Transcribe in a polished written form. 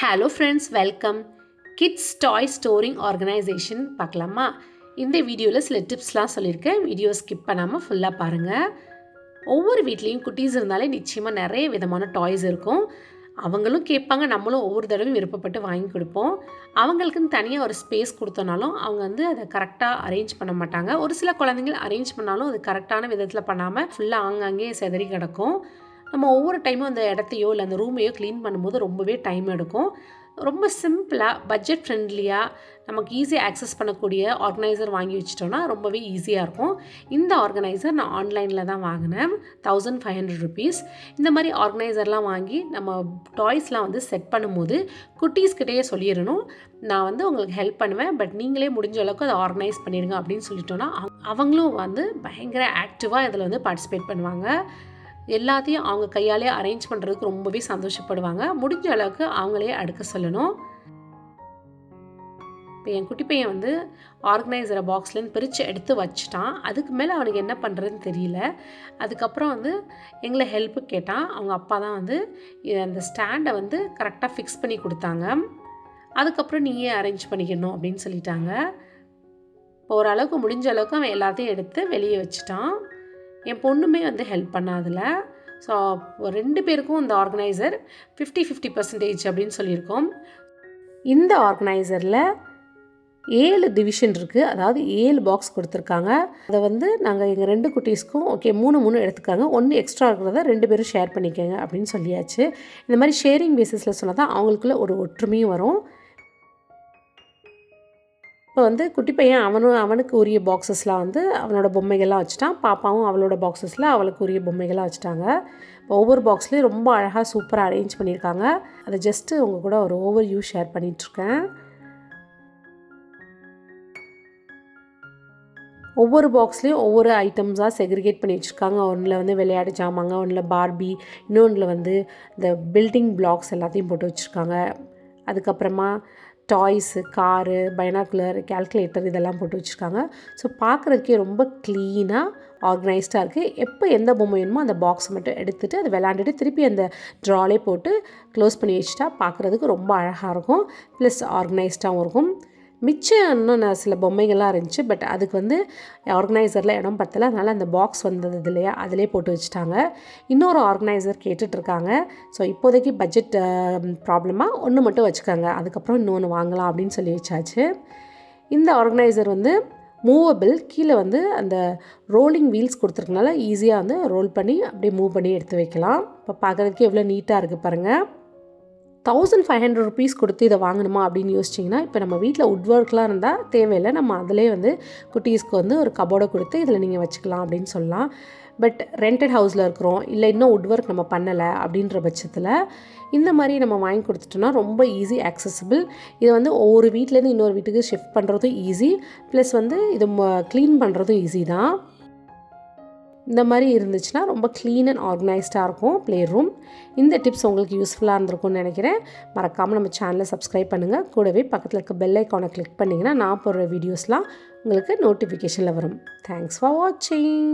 Hello friends, welcome. Kids டாய் storing organisation பார்க்கலாமா? இந்த வீடியோவில் சில டிப்ஸ்லாம் சொல்லியிருக்கேன். வீடியோ ஸ்கிப் பண்ணாமல் ஃபுல்லாக பாருங்கள். ஒவ்வொரு வீட்லேயும் குட்டீஸ் இருந்தாலே நிச்சயமாக நிறைய விதமான டாய்ஸ் இருக்கும். அவங்களும் கேட்பாங்க, நம்மளும் ஒவ்வொரு தடவையும் விருப்பப்பட்டு வாங்கி கொடுப்போம். அவங்களுக்குன்னு தனியாக ஒரு ஸ்பேஸ் கொடுத்தனாலும் அவங்க அதை கரெக்டாக அரேஞ்ச் பண்ண மாட்டாங்க. ஒரு சில குழந்தைங்கள் அரேஞ்ச் பண்ணாலும் அது கரெக்டான விதத்தில் பண்ணாமல் ஃபுல்லாக ஆங்காங்கே செதறி கிடக்கும். நம்ம ஒவ்வொரு டைமும் அந்த இடத்தையோ இல்லை அந்த ரூமையோ க்ளீன் பண்ணும்போது ரொம்பவே டைம் எடுக்கும். ரொம்ப சிம்பிளாக பட்ஜெட் ஃப்ரெண்ட்லியாக நமக்கு ஈஸியாக ஆக்சஸ் பண்ணக்கூடிய ஆர்கனைசர் வாங்கி வச்சிட்டோன்னா ரொம்பவே ஈஸியாக இருக்கும். இந்த ஆர்கனைசர் நான் ஆன்லைனில் தான் வாங்கினேன். 1500 rupees. இந்த மாதிரி ஆர்கனைசர்லாம் வாங்கி நம்ம டாய்ஸ்லாம் செட் பண்ணும்போது குட்டீஸ்கிட்டேயே சொல்லிடணும், நான் உங்களுக்கு ஹெல்ப் பண்ணுவேன், பட் நீங்களே முடிஞ்ச அளவுக்கு அதை ஆர்கனைஸ் பண்ணிடுங்க அப்படின்னு சொல்லிட்டோன்னா அவங்களும் பயங்கர ஆக்டிவாக இதில் பார்ட்டிசிபேட் பண்ணுவாங்க. எல்லாத்தையும் அவங்க கையாலே அரேஞ்ச் பண்ணுறதுக்கு ரொம்பவே சந்தோஷப்படுவாங்க. முடிஞ்ச அளவுக்கு அவங்களே அடுக்க சொல்லணும். இப்போ என் குட்டி பையன் ஆர்கனைசரை பாக்ஸ்லேருந்து பிரித்து எடுத்து வச்சுட்டான். அதுக்கு மேலே அவனுக்கு என்ன பண்ணுறதுன்னு தெரியல. அதுக்கப்புறம் எங்களை ஹெல்ப்பு கேட்டான். அவங்க அப்பா தான் அந்த ஸ்டாண்டை கரெக்டாக ஃபிக்ஸ் பண்ணி கொடுத்தாங்க. அதுக்கப்புறம் நீயே அரேஞ்ச் பண்ணிக்கணும் அப்படின்னு சொல்லிட்டாங்க. இப்போ ஓரளவுக்கு முடிஞ்ச அளவுக்கு அவன் எல்லாத்தையும் எடுத்து வெளியே வச்சுட்டான். என் பொண்ணுமே ஹெல்ப் பண்ணாதில்ல. ஸோ 2 பேருக்கும் இந்த ஆர்கனைசர் 50-50% அப்படின்னு சொல்லியிருக்கோம். இந்த ஆர்கனைசரில் 7 டிவிஷன் இருக்குது. அதாவது 7 பாக்ஸ் கொடுத்துருக்காங்க. அதை நாங்கள் எங்கள் 2 குட்டீஸ்க்கும் ஓகே 3 எடுத்துக்காங்க, 1 எக்ஸ்ட்ரா இருக்கிறத 2 பேரும் ஷேர் பண்ணிக்கோங்க அப்படின்னு சொல்லியாச்சு. இந்த மாதிரி ஷேரிங் பேசிஸில் சொன்னால் தான் அவங்களுக்குள்ள ஒரு ஒற்றுமையும் வரும். இப்போ குட்டி பையன் அவனுக்கு உரிய பாக்ஸஸ்லாம் அவனோட பொம்மைகள்லாம் வச்சுட்டான். பாப்பாவும் அவளோட பாக்ஸஸில் அவளுக்கு உரிய பொம்மைகள்லாம் வச்சுட்டாங்க. இப்போ ஒவ்வொரு பாக்ஸ்லேயும் ரொம்ப அழகாக சூப்பராக அரேஞ்ச் பண்ணியிருக்காங்க. அதை ஜஸ்ட்டு உங்கள் கூட ஒரு ஓவர் வியூ ஷேர் பண்ணிகிட்ருக்கேன். ஒவ்வொரு பாக்ஸ்லேயும் ஒவ்வொரு ஐட்டம்ஸாக செக்ரிகேட் பண்ணி வச்சுருக்காங்க. ஒன்றில் விளையாட்டு ஜாமாங்க, ஒன்றில் பார்பி, இன்னொன்றில் இந்த பில்டிங் பிளாக்ஸ் எல்லாத்தையும் போட்டு வச்சுருக்காங்க. அதுக்கப்புறமா டாய்ஸு, காரு, பைனாக்குலர், கால்குலேட்டர் இதெல்லாம் போட்டு வச்சுருக்காங்க. ஸோ பார்க்குறதுக்கே ரொம்ப க்ளீனாக ஆர்கனைஸ்டாக இருக்குது. எப்போ எந்த பொம்மை வேணுமோ அந்த பாக்ஸை மட்டும் எடுத்துகிட்டு அதை விளாண்டுட்டு திருப்பி அந்த ட்ராலே போட்டு க்ளோஸ் பண்ணி வச்சுட்டா பார்க்குறதுக்கு ரொம்ப அழகாக இருக்கும். ப்ளஸ் ஆர்கனைஸ்டாகவும் இருக்கும். மிச்சம் இன்னும் சில பொம்மைகள்லாம் இருந்துச்சு, பட் அதுக்கு ஆர்கனைசரில் இடம் பத்தலை. அதனால் அந்த பாக்ஸ் வந்தது இல்லையா, அதிலே போட்டு வச்சுட்டாங்க. இன்னொரு ஆர்கனைசர் கேட்டுட்ருக்காங்க. ஸோ இப்போதைக்கு பட்ஜெட் ப்ராப்ளமாக ஒன்று மட்டும் வச்சுக்காங்க, அதுக்கப்புறம் இன்னொன்று வாங்கலாம் அப்படின்னு சொல்லி வச்சாச்சு. இந்த ஆர்கனைசர் மூவபிள், கீழே அந்த ரோலிங் வீல்ஸ் கொடுத்துருக்கனால ஈஸியாக ரோல் பண்ணி அப்படியே மூவ் பண்ணி எடுத்து வைக்கலாம். இப்போ பார்க்குறதுக்கு எவ்வளோ நீட்டாக இருக்குது பாருங்கள். 1500 rupees கொடுத்து இதை வாங்கணுமா அப்படின்னு யோசிச்சிங்கன்னா, இப்போ நம்ம வீட்டில் உட் ஒர்க்லாம் இருந்தால் தேவையில்லை, நம்ம அதிலே குட்டீஸ்க்கு ஒரு கபோர்டை கொடுத்து இதில் நீங்கள் வச்சுக்கலாம் அப்படின்னு சொல்லலாம். பட் ரெண்டட் ஹவுஸில் இருக்கிறோம், இல்லை இன்னும் உட் ஒர்க் நம்ம பண்ணலை அப்படின்ற பட்சத்தில் இந்த மாதிரி நம்ம வாங்கி கொடுத்துட்டோன்னா ரொம்ப ஈஸி ஆக்சசிபிள். இது ஒவ்வொரு வீட்டிலேருந்து இன்னொரு வீட்டுக்கு ஷிஃப்ட் பண்ணுறதும் ஈஸி, ப்ளஸ் இது க்ளீன் பண்ணுறதும் ஈஸி தான். இந்த மாதிரி இருந்துச்சுன்னா ரொம்ப க்ளீன் அண்ட் ஆர்கனைஸ்டாக இருக்கும் ப்ளே ரூம். இந்த டிப்ஸ் உங்களுக்கு யூஸ்ஃபுல்லாக இருந்திருக்கும்னு நினைக்கிறேன். மறக்காமல் நம்ம சேனலை சப்ஸ்கிரைப் பண்ணுங்கள். கூடவே பக்கத்தில் இருக்க பெல் ஐக்கானை கிளிக் பண்ணிங்கன்னா நான் போடுற வீடியோஸ்லாம் உங்களுக்கு நோட்டிஃபிகேஷனில் வரும். தேங்க்ஸ் ஃபார் வாட்சிங்.